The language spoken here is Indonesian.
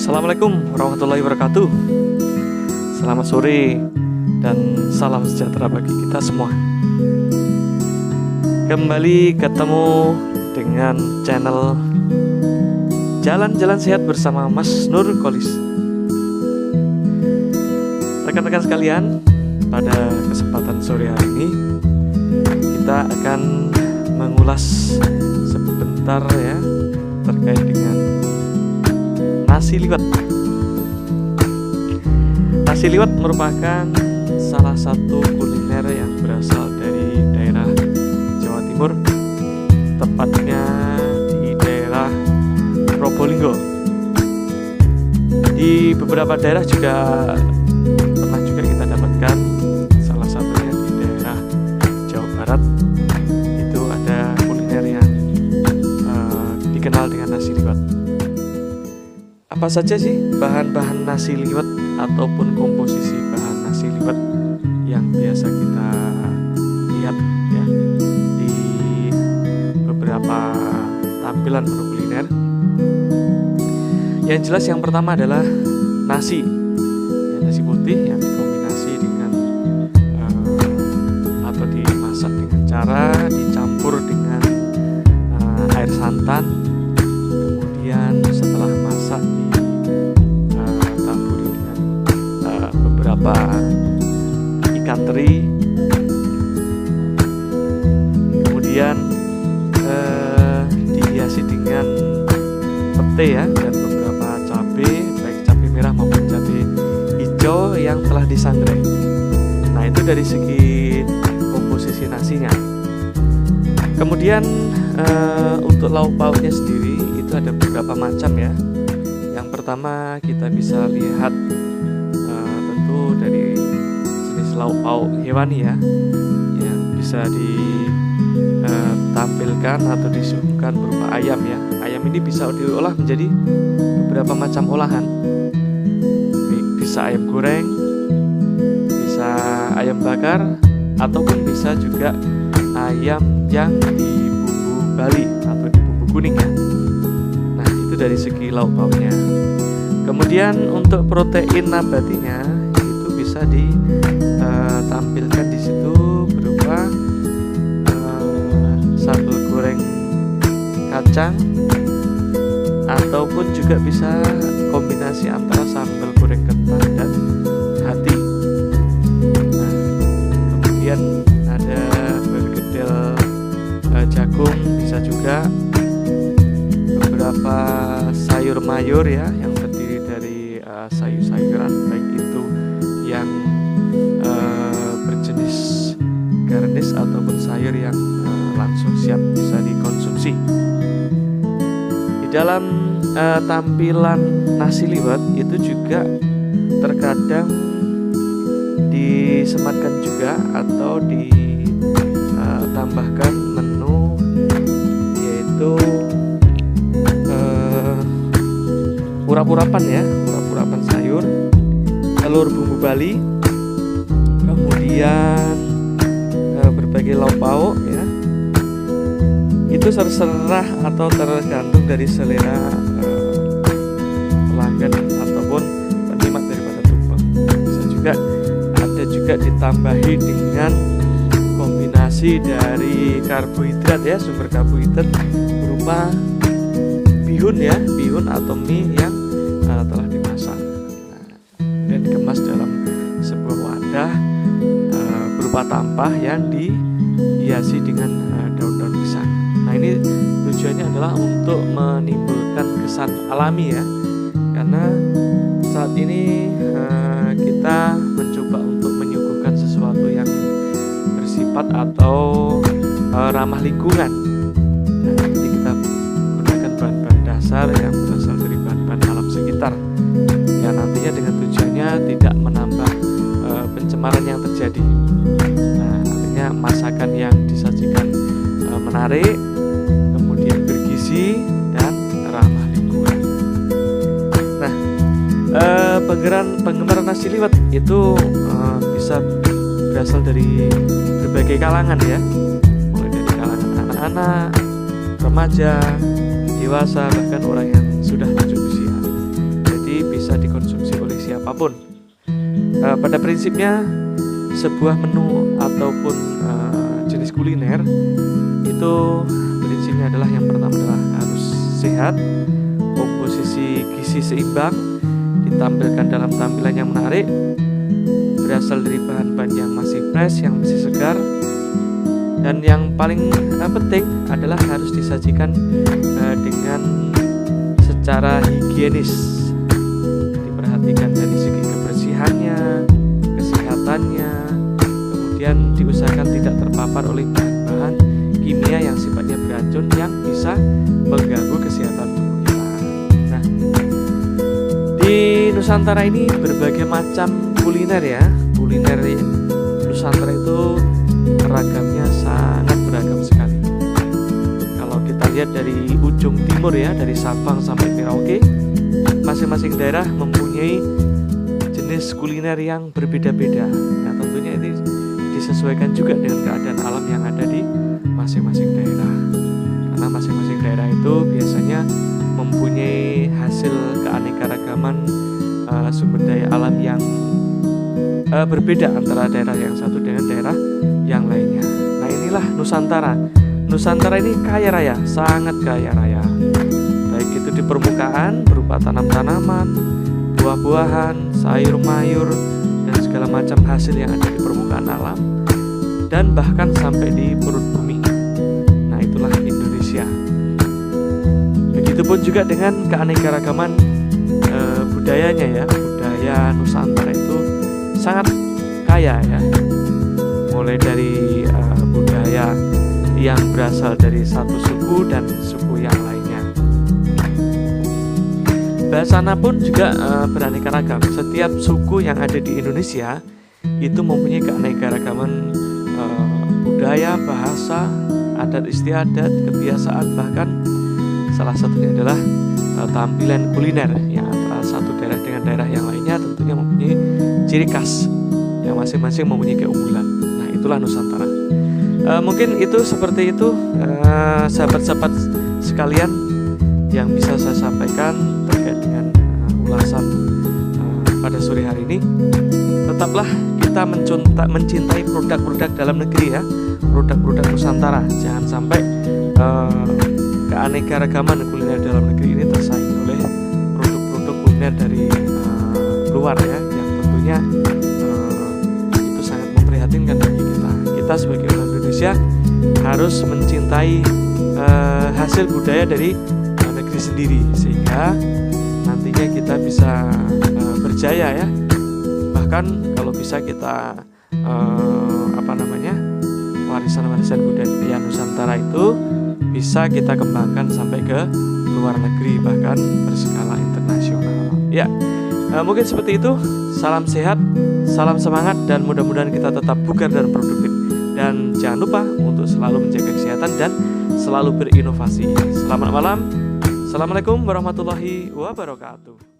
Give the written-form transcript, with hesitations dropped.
Assalamualaikum warahmatullahi wabarakatuh. Selamat sore dan salam sejahtera bagi kita semua. Kembali ketemu dengan channel Jalan-Jalan Sehat bersama Mas Nur Kholis. Rekan-rekan sekalian, pada kesempatan sore hari ini kita akan mengulas sebentar ya terkait dengan nasi liwet. Nasi liwet merupakan salah satu kuliner yang berasal dari daerah Jawa Timur, tepatnya di daerah Probolinggo. Di beberapa daerah juga pernah juga kita dapatkan, salah satunya di daerah Jawa Barat. Itu ada kuliner yang dikenal dengan nasi liwet. Apa saja sih bahan-bahan nasi liwet ataupun komposisi bahan nasi liwet yang biasa kita lihat ya di beberapa tampilan menu kuliner? Yang jelas yang pertama adalah nasi, ya, nasi putih yang dikombinasi dengan atau dimasak dengan cara dicampur dengan air santan, kemudian setelah masak ditaburi dengan beberapa ikan teri, kemudian dihiasi dengan pete ya dan beberapa cabai, baik cabai merah maupun cabai hijau yang telah disangrai. Nah, itu dari segi komposisi nasinya. Kemudian untuk lauk pauknya sendiri itu ada beberapa macam ya. Yang pertama kita bisa lihat tentu dari jenis lauk pauk hewani ya, yang bisa ditampilkan atau disuguhkan berupa ayam ya. Ayam ini bisa diolah menjadi beberapa macam olahan. Bisa ayam goreng, bisa ayam bakar, ataupun bisa juga ayam yang di bumbu Bali atau di bumbu kuning ya. Nah, itu dari segi lauk pauknya. Kemudian untuk protein nabatinya itu bisa ditampilkan di situ berupa sambal goreng kacang, ataupun juga bisa kombinasi antara sambal goreng kentang dan hati. Nah, kemudian ada bergedel jagung, bisa juga beberapa sayur mayur ya yang terdiri dari sayur-sayuran, baik itu yang berjenis garnish ataupun sayur yang langsung siap bisa dikonsumsi. Di dalam tampilan nasi liwet itu juga terkadang disematkan juga atau ditambahkan menu yaitu urap-urapan ya, urap-urapan sayur, telur bumbu Bali, kemudian berbagai lauk pauk ya. Itu terserah atau tergantung dari selera pelanggan ataupun penikmat daripada tumpeng. Bisa juga ada juga ditambahi dengan kombinasi dari karbohidrat ya, sumber karbohidrat berupa bihun ya, bihun atau mie yang telah dimasak. Dan dikemas dalam sebuah wadah berupa tampah yang dihiasi dengan daun-daun pisang. Nah, ini tujuannya adalah untuk menimbulkan kesan alami ya, karena saat ini kita mencoba untuk menyuguhkan sesuatu yang bersifat atau ramah lingkungan. Nah, jadi kita gunakan bahan-bahan dasar yang berasal dari bahan-bahan alam sekitar, yang nantinya dengan tujuannya tidak menambah pencemaran yang terjadi. Nah, artinya masakan yang disajikan menarik, kemudian bergizi dan ramah lingkungan. Nah, penggemar nasi liwet itu bisa berasal dari berbagai kalangan ya, mulai dari kalangan anak-anak, remaja, dewasa, bahkan orang yang sudah lanjut usia. Jadi apapun. Pada prinsipnya sebuah menu ataupun jenis kuliner itu prinsipnya adalah yang pertama adalah harus sehat, komposisi gizi seimbang, ditampilkan dalam tampilan yang menarik, berasal dari bahan-bahan yang masih fresh, yang masih segar, dan yang paling penting adalah harus disajikan dengan secara higienis. Diperhatikan dari segi kebersihannya, kesehatannya, kemudian diusahakan tidak terpapar oleh bahan-bahan kimia yang sifatnya beracun yang bisa mengganggu kesehatan tubuh kita. Nah, di Nusantara ini berbagai macam kuliner ya. Kuliner Nusantara itu ragamnya sangat beragam sekali. Kalau kita lihat dari ujung timur ya, dari Sabang sampai Merauke, masing-masing daerah mempunyai jenis kuliner yang berbeda-beda. Nah, tentunya ini disesuaikan juga dengan keadaan alam yang ada di masing-masing daerah. Karena masing-masing daerah itu biasanya mempunyai hasil keanekaragaman sumber daya alam yang berbeda antara daerah yang satu dengan daerah yang lainnya. Nah, inilah Nusantara. Nusantara ini kaya raya, sangat kaya raya. Baik itu di permukaan berupa tanam-tanaman, buah-buahan, sayur mayur, dan segala macam hasil yang ada di permukaan alam, dan bahkan sampai di perut bumi. Nah, itulah Indonesia. Begitupun juga dengan keanekaragaman budayanya ya. Budaya Nusantara itu sangat kaya ya. Mulai dari budaya yang berasal dari satu suku dan suku yang lainnya. Bahasana pun juga beraneka ragam. Setiap suku yang ada di Indonesia itu mempunyai keanekaragaman budaya, bahasa, adat istiadat, kebiasaan, bahkan salah satunya adalah tampilan kuliner yang antara satu daerah dengan daerah yang lainnya tentunya mempunyai ciri khas yang masing-masing mempunyai keunggulan. Nah, itulah Nusantara. Mungkin itu seperti itu sahabat-sahabat sekalian yang bisa saya sampaikan terkait dengan ulasan pada sore hari ini. Tetaplah kita mencintai produk-produk dalam negeri ya, produk-produk Nusantara. Jangan sampai keanekaragaman kuliner dalam negeri ini tersaing oleh produk-produk kuliner dari luar ya, yang tentunya itu sangat memprihatinkan bagi kita. Kita sebagai orang Indonesia harus mencintai hasil budaya dari negeri sendiri, sehingga nantinya kita bisa berjaya ya. Bahkan kalau bisa kita warisan-warisan budaya Nusantara itu bisa kita kembangkan sampai ke luar negeri, bahkan berskala internasional. Ya, mungkin seperti itu. Salam sehat, salam semangat, dan mudah-mudahan kita tetap bugar dan produktif. Dan jangan lupa untuk selalu menjaga kesehatan dan selalu berinovasi. Selamat malam. Assalamualaikum warahmatullahi wabarakatuh.